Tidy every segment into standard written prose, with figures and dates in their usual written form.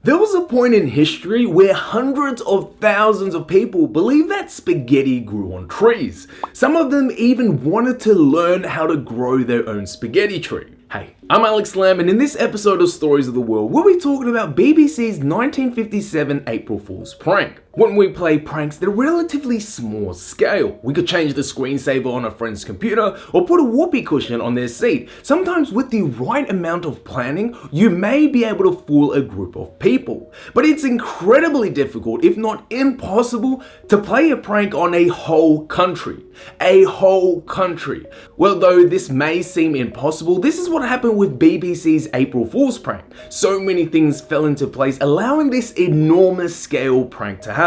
There was a point in history where hundreds of thousands of people believed that spaghetti grew on trees. Some of them even wanted to learn how to grow their own spaghetti tree. Hey, I'm Alex Lamb, and in this episode of Stories of the World, we'll be talking about BBC's 1957 April Fool's prank. When we play pranks, they're relatively small scale. We could change the screensaver on a friend's computer or put a whoopee cushion on their seat. Sometimes with the right amount of planning, you may be able to fool a group of people. But it's incredibly difficult, if not impossible, to play a prank on a whole country. A whole country. Well, though this may seem impossible, this is what happened with BBC's April Fool's prank. So many things fell into place, allowing this enormous scale prank to happen.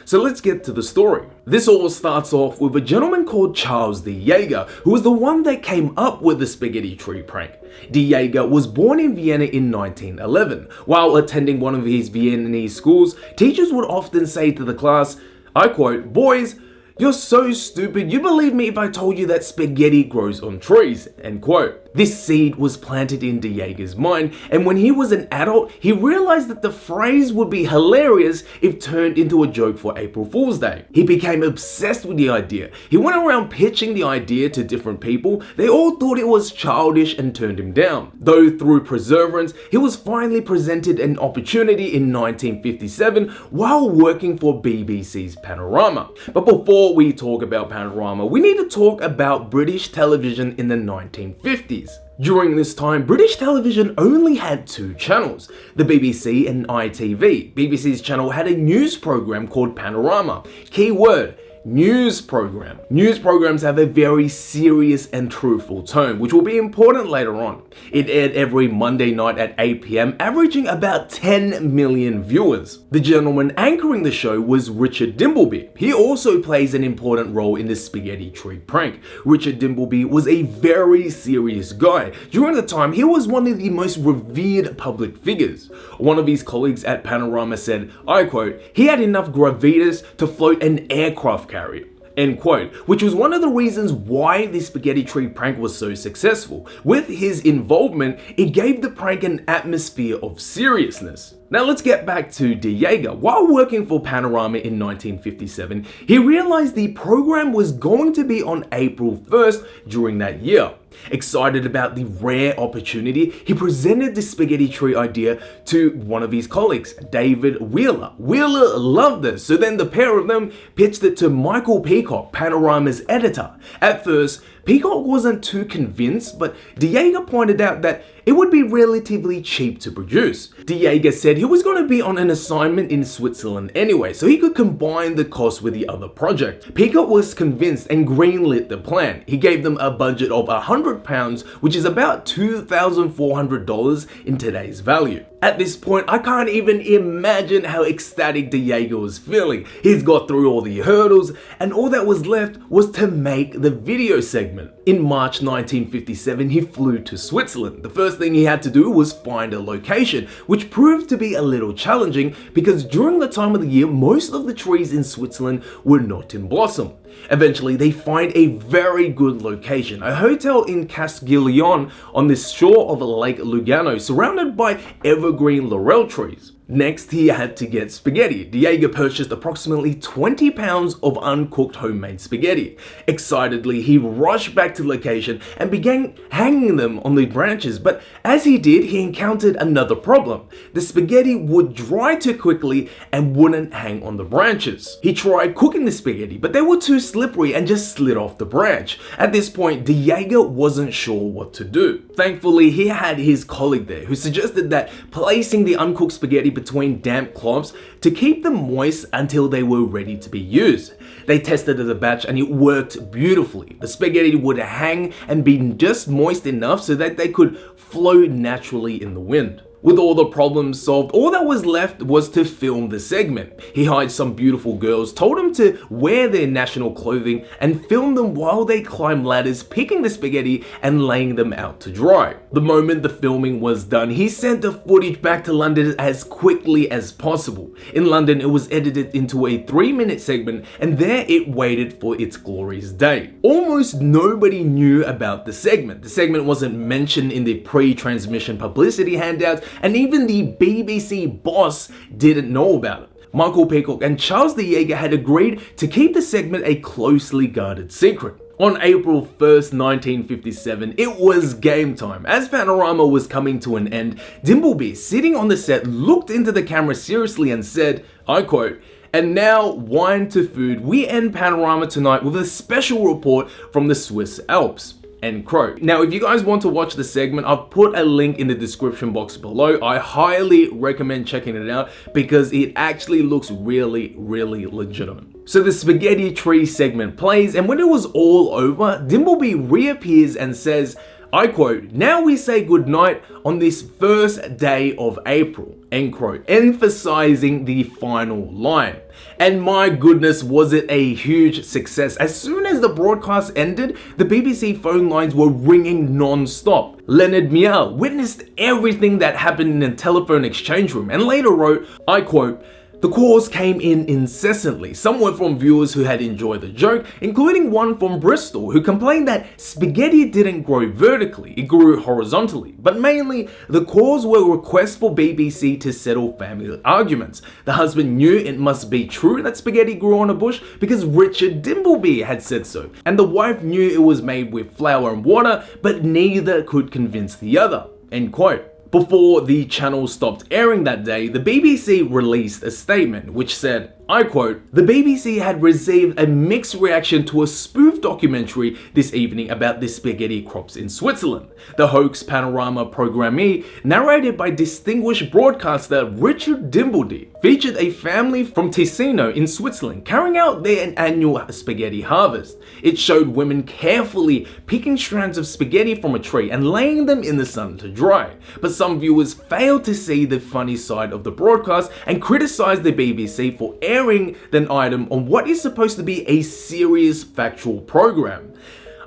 So let's get to the story. This all starts off with a gentleman called Charles de Jager, who was the one that came up with the spaghetti tree prank. De Jager was born in Vienna in 1911. While attending one of his Viennese schools, teachers would often say to the class, I quote, "Boys, you're so stupid, you believe me if I told you that spaghetti grows on trees," end quote. This seed was planted in de Jager's mind, and when he was an adult, he realized that the phrase would be hilarious if turned into a joke for April Fool's Day. He became obsessed with the idea. He went around pitching the idea to different people. They all thought it was childish and turned him down. Though through perseverance, he was finally presented an opportunity in 1957 while working for BBC's Panorama. But before we talk about Panorama, we need to talk about British television in the 1950s. During this time, British television only had two channels, the BBC and ITV. BBC's channel had a news program called Panorama. Keyword, news program. News programs have a very serious and truthful tone, which will be important later on. It aired every Monday night at 8 p.m, averaging about 10 million viewers. The gentleman anchoring the show was Richard Dimbleby. He also plays an important role in the spaghetti tree prank. Richard Dimbleby was a very serious guy. During the time, he was one of the most revered public figures. One of his colleagues at Panorama said, I quote, "He had enough gravitas to float an aircraft carrier," end quote, which was one of the reasons why the spaghetti tree prank was so successful. With his involvement, it gave the prank an atmosphere of seriousness. Now let's get back to de Jager. While working for Panorama in 1957, he realized the program was going to be on April 1st during that year. Excited about the rare opportunity, he presented the spaghetti tree idea to one of his colleagues, David Wheeler. Wheeler loved this, so then the pair of them pitched it to Michael Peacock, Panorama's editor. At first, Peacock wasn't too convinced, but de Jager pointed out that it would be relatively cheap to produce. De Jager said he was going to be on an assignment in Switzerland anyway, so he could combine the cost with the other project. Peacock was convinced and greenlit the plan. He gave them a budget of £100, which is about $2,400 in today's value. At this point, I can't even imagine how ecstatic de Jager was feeling. He's got through all the hurdles, and all that was left was to make the video segment. In March 1957, he flew to Switzerland. The first thing he had to do was find a location, which proved to be a little challenging because during the time of the year, most of the trees in Switzerland were not in blossom. Eventually, they find a very good location, a hotel in Castiglione on the shore of Lake Lugano, surrounded by evergreen laurel trees. Next, he had to get spaghetti. De Jager purchased approximately 20 pounds of uncooked homemade spaghetti. Excitedly, he rushed back to the location and began hanging them on the branches, but as he did, he encountered another problem. The spaghetti would dry too quickly and wouldn't hang on the branches. He tried cooking the spaghetti, but they were too slippery and just slid off the branch. At this point, de Jager wasn't sure what to do. Thankfully, he had his colleague there who suggested that placing the uncooked spaghetti between damp cloths to keep them moist until they were ready to be used. They tested it a batch and it worked beautifully. The spaghetti would hang and be just moist enough so that they could flow naturally in the wind. With all the problems solved, all that was left was to film the segment. He hired some beautiful girls, told them to wear their national clothing, and filmed them while they climbed ladders, picking the spaghetti and laying them out to dry. The moment the filming was done, he sent the footage back to London as quickly as possible. In London, it was edited into a 3-minute segment, and there it waited for its glorious day. Almost nobody knew about the segment. The segment wasn't mentioned in the pre-transmission publicity handouts, and even the BBC boss didn't know about it. Michael Peacock and Charles the Jaeger had agreed to keep the segment a closely guarded secret. On April 1st, 1957, it was game time. As Panorama was coming to an end, Dimbleby, sitting on the set, looked into the camera seriously and said, I quote, "And now, wine to food, we end Panorama tonight with a special report from the Swiss Alps." End quote. Now, if you guys want to watch the segment, I've put a link in the description box below. I highly recommend checking it out because it actually looks really, really legitimate. So the spaghetti tree segment plays, and when it was all over, Dimbleby reappears and says, I quote, "Now we say goodnight on this first day of April," end quote, emphasizing the final line. And my goodness, was it a huge success. As soon as the broadcast ended, the BBC phone lines were ringing non-stop. Leonard Miel witnessed everything that happened in the telephone exchange room and later wrote, I quote, "The calls came in incessantly. Some were from viewers who had enjoyed the joke, including one from Bristol who complained that spaghetti didn't grow vertically, it grew horizontally. But mainly, the calls were requests for BBC to settle family arguments. The husband knew it must be true that spaghetti grew on a bush because Richard Dimbleby had said so. And the wife knew it was made with flour and water, but neither could convince the other." End quote. Before the channel stopped airing that day, the BBC released a statement which said, I quote, "The BBC had received a mixed reaction to a spoof documentary this evening about the spaghetti crops in Switzerland. The hoax Panorama programmee, narrated by distinguished broadcaster Richard Dimbleby, featured a family from Ticino in Switzerland carrying out their annual spaghetti harvest. It showed women carefully picking strands of spaghetti from a tree and laying them in the sun to dry. But some viewers failed to see the funny side of the broadcast and criticized the BBC for airing the item on what is supposed to be a serious factual program.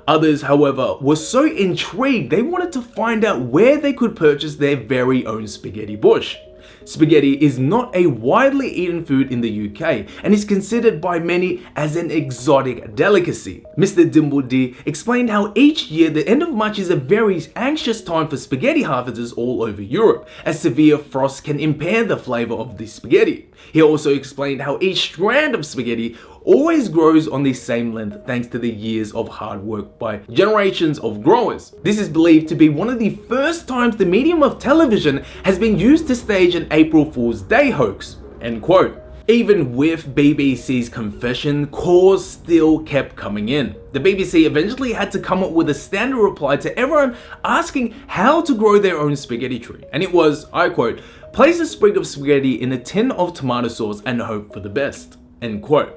Others, however, were so intrigued they wanted to find out where they could purchase their very own spaghetti bush. Spaghetti is not a widely eaten food in the UK and is considered by many as an exotic delicacy. Mr. Dimbleby explained how each year the end of March is a very anxious time for spaghetti harvesters all over Europe, as severe frost can impair the flavour of the spaghetti. He also explained how each strand of spaghetti always grows on the same length thanks to the years of hard work by generations of growers. This is believed to be one of the first times the medium of television has been used to stage an April Fool's Day hoax. End quote. Even with BBC's confession, calls still kept coming in. The BBC eventually had to come up with a standard reply to everyone asking how to grow their own spaghetti tree. And it was, I quote, "Place a sprig of spaghetti in a tin of tomato sauce and hope for the best." End quote.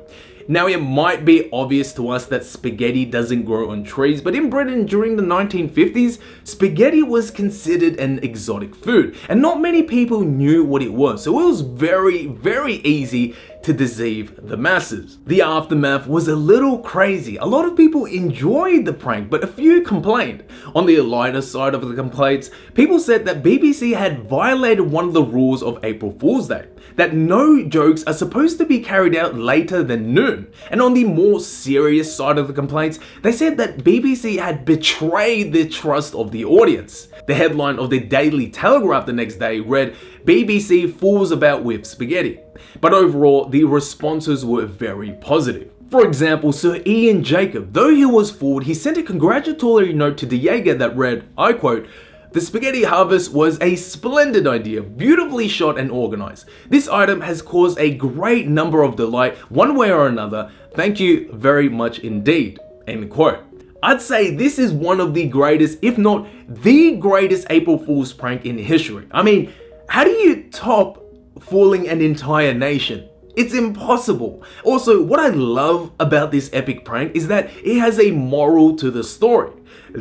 Now, it might be obvious to us that spaghetti doesn't grow on trees, but in Britain during the 1950s, spaghetti was considered an exotic food, and not many people knew what it was, so it was very, very easy to deceive the masses. The aftermath was a little crazy. A lot of people enjoyed the prank, but a few complained. On the lighter side of the complaints, people said that BBC had violated one of the rules of April Fool's Day, that no jokes are supposed to be carried out later than noon. And on the more serious side of the complaints, they said that BBC had betrayed the trust of the audience. The headline of the Daily Telegraph the next day read, "BBC fools about with spaghetti." But overall, the responses were very positive. For example, Sir Ian Jacob, though he was fooled, he sent a congratulatory note to the Jaeger that read, I quote, "The spaghetti harvest was a splendid idea, beautifully shot and organized. This item has caused a great number of delight one way or another. Thank you very much indeed." End quote. I'd say this is one of the greatest, if not the greatest April Fool's prank in history. I mean, how do you top fooling an entire nation? It's impossible. Also, what I love about this epic prank is that it has a moral to the story.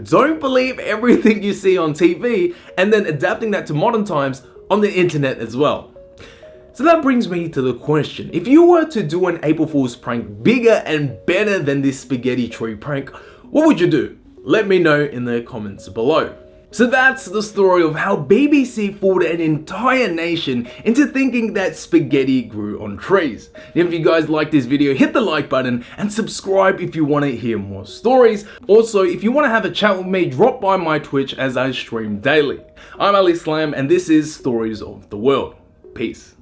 Don't believe everything you see on TV and then adapting that to modern times on the internet as well. So that brings me to the question, if you were to do an April Fool's prank bigger and better than this spaghetti tree prank, what would you do? Let me know in the comments below. So that's the story of how BBC fooled an entire nation into thinking that spaghetti grew on trees. Now, if you guys like this video, hit the like button and subscribe if you want to hear more stories. Also, if you want to have a chat with me, drop by my Twitch as I stream daily. I'm Ali Slam and this is Stories of the World. Peace.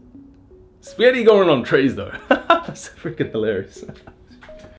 Spaghetti going on trees though. That's freaking hilarious.